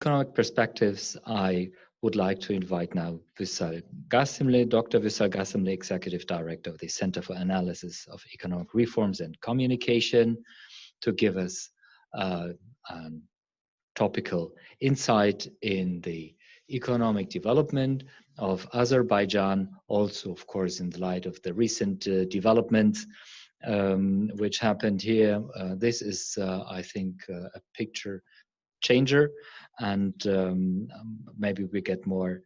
Economic perspectives, I would like to invite now Vüsal Qasımlı, Dr. Vüsal Qasımlı, Executive Director of the Center for Analysis of Economic Reforms and Communication, to give us topical insight in the economic development of Azerbaijan, also, of course, in the light of the recent developments which happened here. This is, I think, a picture changer, and maybe we get more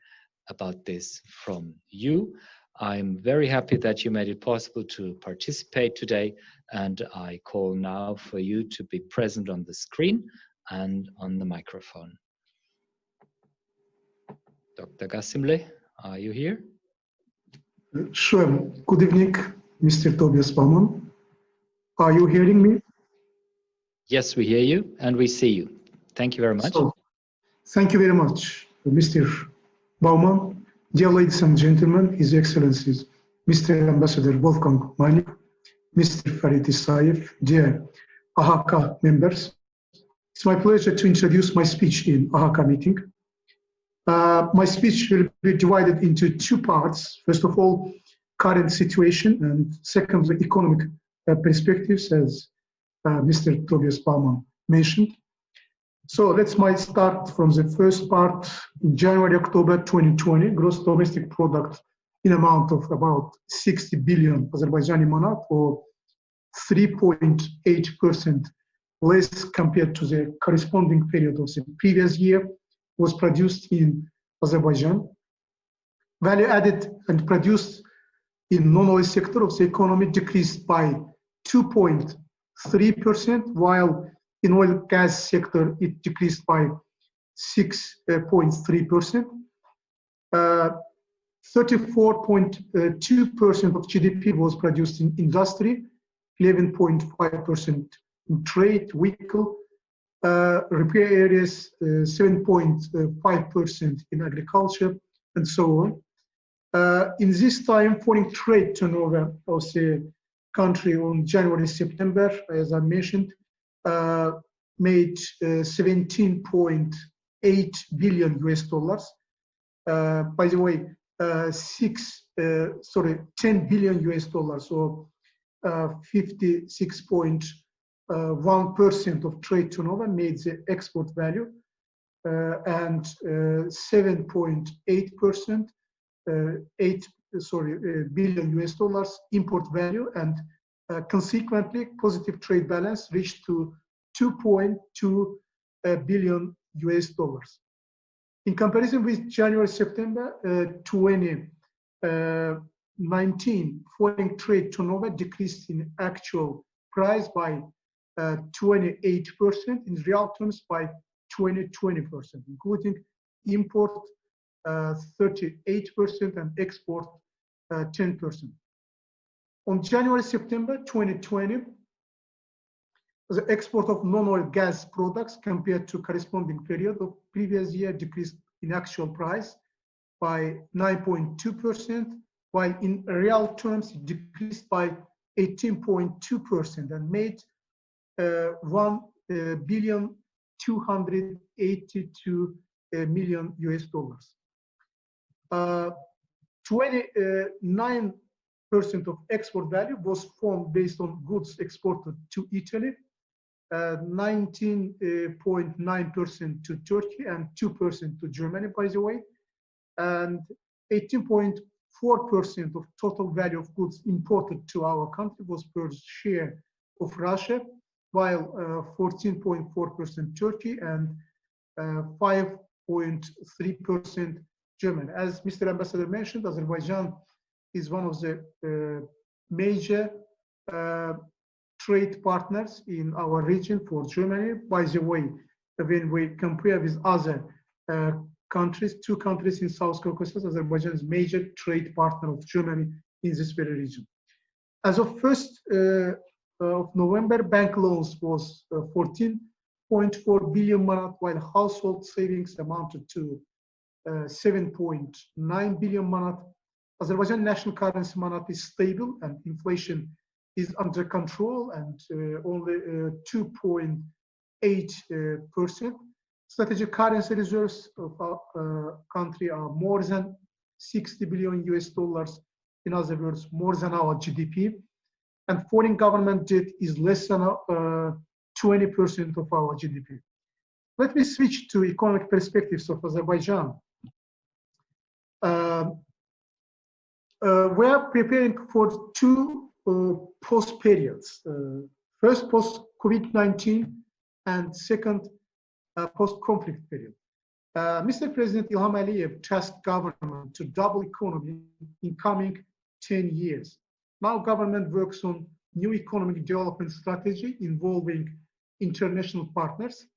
about this from you. I'm very happy that you made it possible to participate today, and I call now for you to be present on the screen and on the microphone. Dr. Qasımlı, are you here? Sure. Good evening, Mr. Tobias Baumann. Are you hearing me? Yes, we hear you and we see you. Thank you very much. So, thank you very much, Mr. Baumann. Dear ladies and gentlemen, His Excellencies, Mr. Ambassador Wolfgang Malik, Mr. Farid Isayev, dear AHK members, it's my pleasure to introduce my speech in AHK meeting. My speech will be divided into two parts. First of all, current situation, and secondly, economic perspectives, as Mr. Tobias Baumann mentioned. So let's start from the first part. In January-October 2020, gross domestic product in amount of about 60 billion Azerbaijani manat, or 3.8% less compared to the corresponding period of the previous year, was produced in Azerbaijan. Value added and produced in non-oil sector of the economy decreased by 2.3%, while in oil gas sector it decreased by 6.3%. 34.2% of GDP was produced in industry, 11.5% in trade, vehicle, repair areas, 7.5% in agriculture, and so on. In this time, foreign trade turnover of the country on January-September, as I mentioned, made 17.8 billion US dollars. By the way, 10 billion US dollars, so 56.1% of trade turnover made the export value, and 7.8% billion US dollars import value, and consequently positive trade balance reached to 2.2 billion US dollars. In comparison with January-September 2019, foreign trade turnover decreased in actual price by 28%, in real terms by 20%, including import 38% and export 10%. On January-September 2020, the export of non-oil gas products compared to corresponding period of previous year decreased in actual price by 9.2%, while in real terms it decreased by 18.2% and made 1.282 billion US dollars. 29% of export value was formed based on goods exported to Italy, 19.9% to Turkey, and 2% to Germany, by the way, and 18.4% of total value of goods imported to our country was per share of Russia, while 14.4% Turkey and 5.3% Germany. As Mr. Ambassador mentioned, Azerbaijan is one of the major trade partners in our region for Germany. By the way, when we compare with other countries, two countries in South Caucasus, Azerbaijan is major trade partner of Germany in this very region. As of 1st of November, bank loans was 14.4 billion manat, while household savings amounted to 7.9 billion manat. Azerbaijan national currency manat is stable and inflation is under control and only 2.8%. Strategic currency reserves of our country are more than 60 billion US dollars. In other words, more than our GDP. And foreign government debt is less than 20% of our GDP. Let me switch to economic perspectives of Azerbaijan. We are preparing for two post periods. First, post-COVID-19, and second, post-conflict period. Mr. President Ilham Aliyev tasked government to double economy in coming 10 years. Now government works on new economic development strategy involving international partners.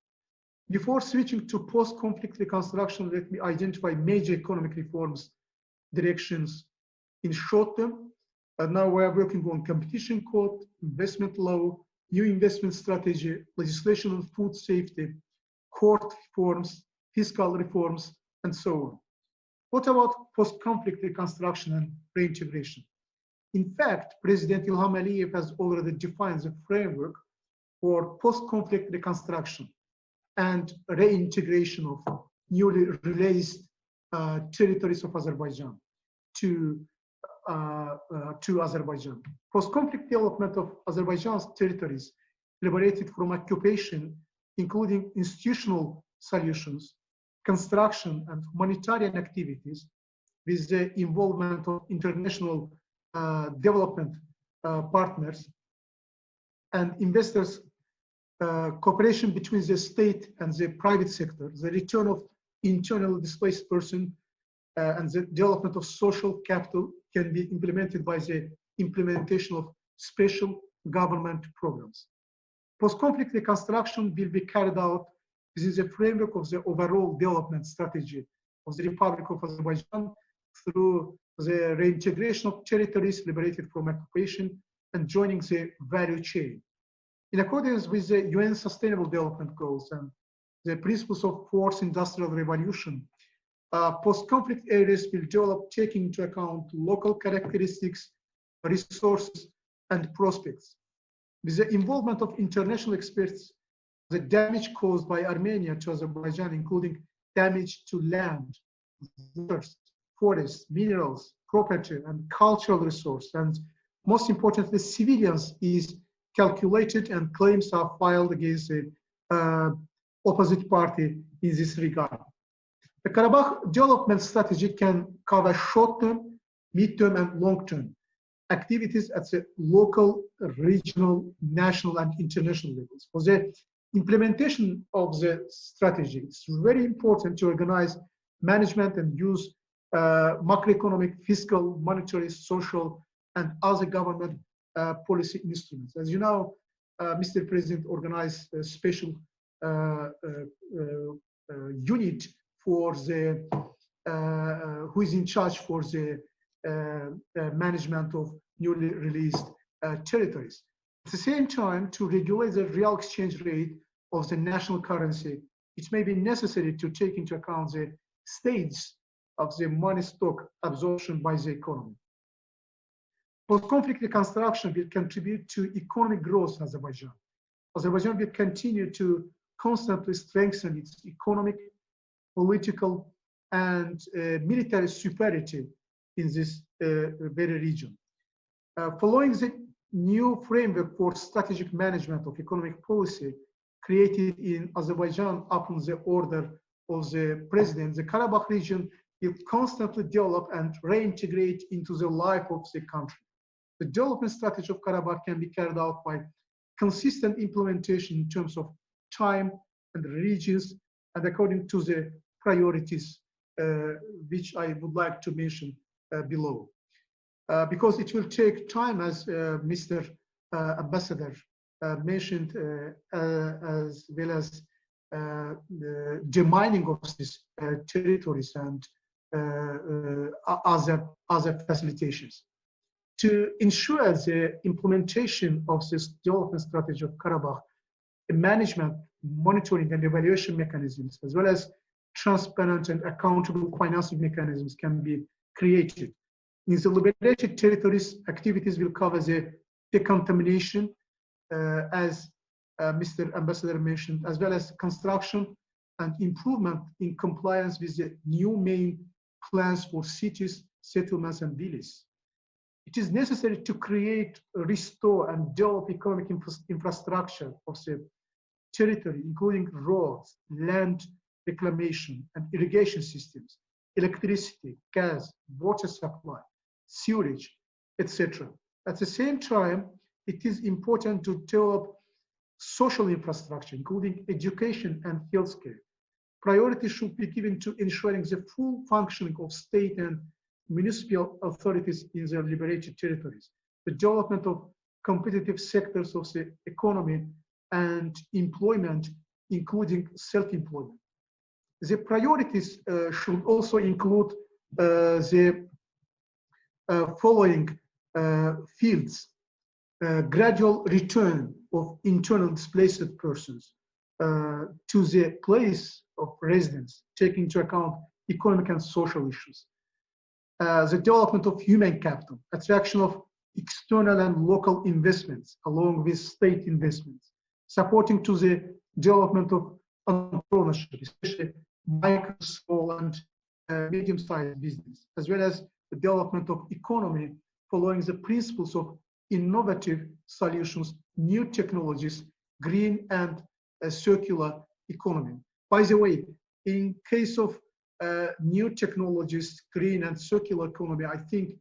Before switching to post-conflict reconstruction, let me identify major economic reforms directions in short term. Now we are working on competition code, investment law, new investment strategy, legislation on food safety, court reforms, fiscal reforms, and so on. What about post-conflict reconstruction and reintegration? In fact, President Ilham Aliyev has already defined the framework for post-conflict reconstruction and reintegration of newly released territories of Azerbaijan to Azerbaijan. Post-conflict development of Azerbaijan's territories liberated from occupation, including institutional solutions, construction and humanitarian activities, with the involvement of international development partners and investors, cooperation between the state and the private sector, the return of internally displaced persons, and the development of social capital can be implemented by the implementation of special government programs. Post-conflict reconstruction will be carried out within the framework of the overall development strategy of the Republic of Azerbaijan through the reintegration of territories liberated from occupation and joining the value chain. In accordance with the UN Sustainable Development Goals and the principles of fourth industrial revolution, post-conflict areas will develop taking into account local characteristics, resources, and prospects. With the involvement of international experts, the damage caused by Armenia to Azerbaijan, including damage to land, forests, minerals, property, and cultural resources, and most importantly, civilians, is calculated, and claims are filed against the opposite party in this regard. The Karabakh development strategy can cover short-term, mid-term, and long-term activities at the local, regional, national, and international levels. For the implementation of the strategy, it's very important to organize management and use macroeconomic, fiscal, monetary, social, and other government policy instruments. As you know, Mr. President organized a special unit for the who is in charge for the management of newly released territories. At the same time, to regulate the real exchange rate of the national currency, it may be necessary to take into account the stages of the money stock absorption by the economy. Post-conflict reconstruction will contribute to economic growth in Azerbaijan. Azerbaijan will continue to constantly strengthen its economic, political, and military superiority in this very region. Following the new framework for strategic management of economic policy created in Azerbaijan upon the order of the president, the Karabakh region will constantly develop and reintegrate into the life of the country. The development strategy of Karabakh can be carried out by consistent implementation in terms of time and regions and according to the priorities, which I would like to mention below. Because it will take time, as Mr. Ambassador mentioned, as well as the demining of these territories and other facilitations. To ensure the implementation of this development strategy of Karabakh, management, monitoring, and evaluation mechanisms, as well as transparent and accountable financing mechanisms, can be created. In the liberated territories, activities will cover the decontamination, as Mr. Ambassador mentioned, as well as construction and improvement in compliance with the new main plans for cities, settlements, and villages. It is necessary to create, restore, and develop economic infrastructure of the territory, including roads, land reclamation, and irrigation systems, electricity, gas, water supply, sewage, etc. At the same time, it is important to develop social infrastructure, including education and healthcare. Priority should be given to ensuring the full functioning of state and municipal authorities in their liberated territories, the development of competitive sectors of the economy and employment, including self-employment. The priorities should also include the following fields: gradual return of internal displaced persons to the place of residence, taking into account economic and social issues. The development of human capital, attraction of external and local investments along with state investments, supporting to the development of entrepreneurship, especially micro, small, and medium-sized business, as well as the development of economy following the principles of innovative solutions, new technologies, green and circular economy. By the way, in case of new technologies, green and circular economy, I think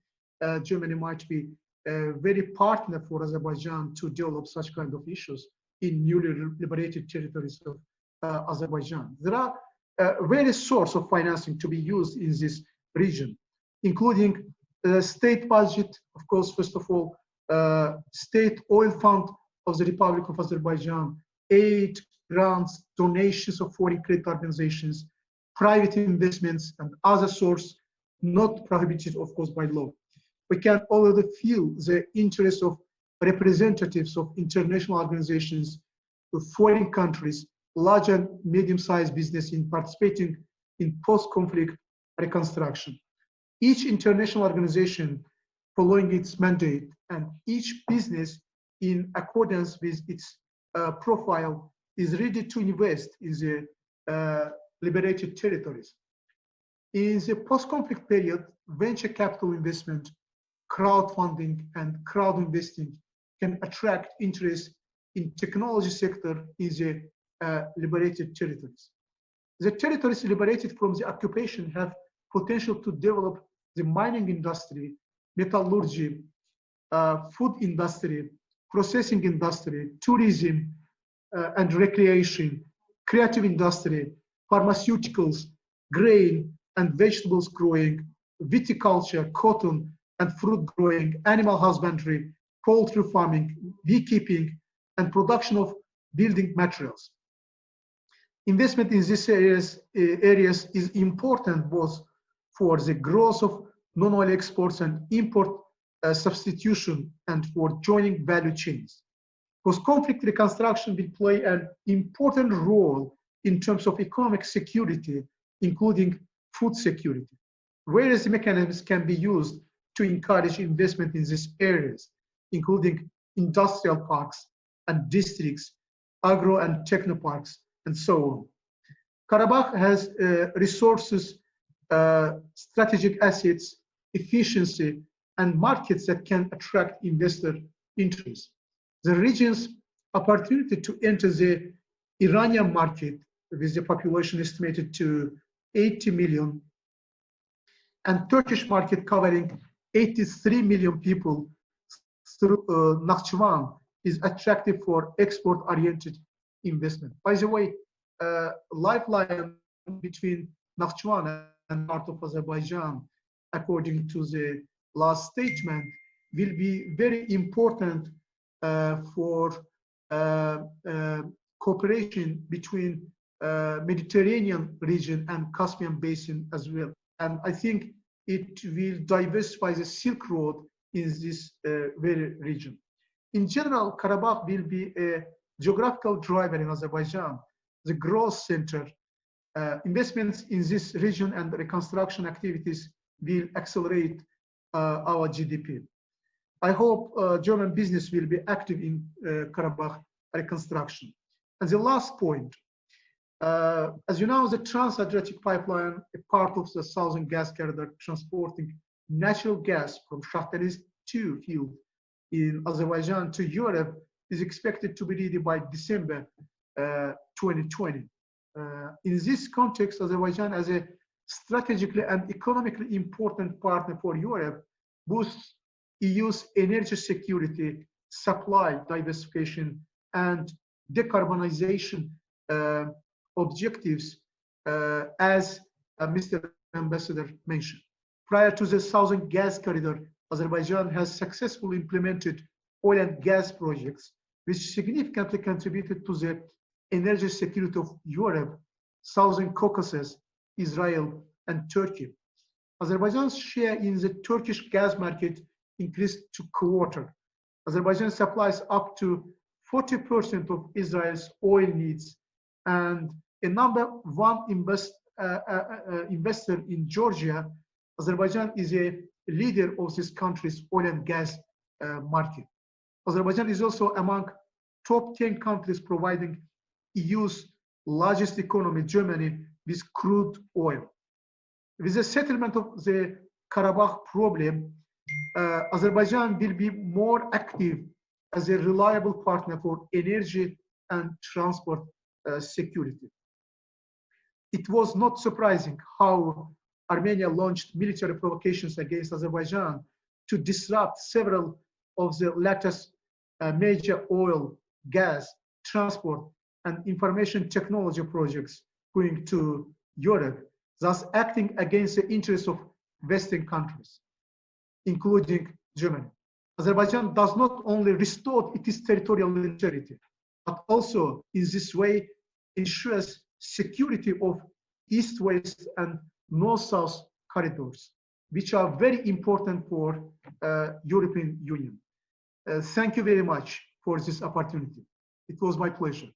Germany might be a very partner for Azerbaijan to develop such kind of issues in newly liberated territories of Azerbaijan. There are various sources of financing to be used in this region, including the state budget, of course, first of all, state oil fund of the Republic of Azerbaijan, aid, grants, donations of foreign credit organizations, private investments, and other sources not prohibited, of course, by law. We can already feel the interest of representatives of international organizations, foreign countries, large and medium-sized business in participating in post-conflict reconstruction. Each international organization following its mandate and each business in accordance with its profile is ready to invest in the liberated territories. In the post-conflict period, venture capital investment, crowdfunding, and crowd investing can attract interest in technology sector in the liberated territories. The territories liberated from the occupation have potential to develop the mining industry, metallurgy, food industry, processing industry, tourism and recreation, creative industry, pharmaceuticals, grain and vegetables growing, viticulture, cotton and fruit growing, animal husbandry, poultry farming, beekeeping, and production of building materials. Investment in these areas is important both for the growth of non-oil exports and import substitution and for joining value chains. Post-conflict reconstruction will play an important role in terms of economic security, including food security. Various mechanisms can be used to encourage investment in these areas, including industrial parks and districts, agro and techno parks, and so on. Karabakh has resources, strategic assets, efficiency, and markets that can attract investor interest. The region's opportunity to enter the Iranian market with the population estimated to 80 million and Turkish market covering 83 million people through Nakhchivan is attractive for export-oriented investment. By the way, lifeline between Nakhchivan and part of Azerbaijan, according to the last statement, will be very important for cooperation between Mediterranean region and Caspian Basin as well. And I think it will diversify the Silk Road in this very region. In general, Karabakh will be a geographical driver in Azerbaijan, the growth center. Investments in this region and reconstruction activities will accelerate our GDP. I hope German business will be active in Karabakh reconstruction. And the last point, As you know, the Trans-Adriatic Pipeline, a part of the southern gas corridor transporting natural gas from Shahtalis 2 field in Azerbaijan to Europe, is expected to be ready by December 2020. In this context, Azerbaijan, as a strategically and economically important partner for Europe, boosts EU's energy security, supply diversification, and decarbonization objectives, as Mr. Ambassador mentioned. Prior to the Southern Gas Corridor, Azerbaijan has successfully implemented oil and gas projects, which significantly contributed to the energy security of Europe, Southern Caucasus, Israel, and Turkey. Azerbaijan's share in the Turkish gas market increased to quarter. Azerbaijan supplies up to 40% of Israel's oil needs, and a number one investor in Georgia. Azerbaijan is a leader of this country's oil and gas market. Azerbaijan is also among top 10 countries providing EU's largest economy, Germany, with crude oil. With the settlement of the Karabakh problem, Azerbaijan will be more active as a reliable partner for energy and transport security. It was not surprising how Armenia launched military provocations against Azerbaijan to disrupt several of the latest major oil, gas, transport, and information technology projects going to Europe, thus acting against the interests of Western countries, including Germany. Azerbaijan does not only restore its territorial integrity, but also in this way ensures security of east-west and north-south corridors, which are very important for European Union. Thank you very much for this opportunity. It was my pleasure.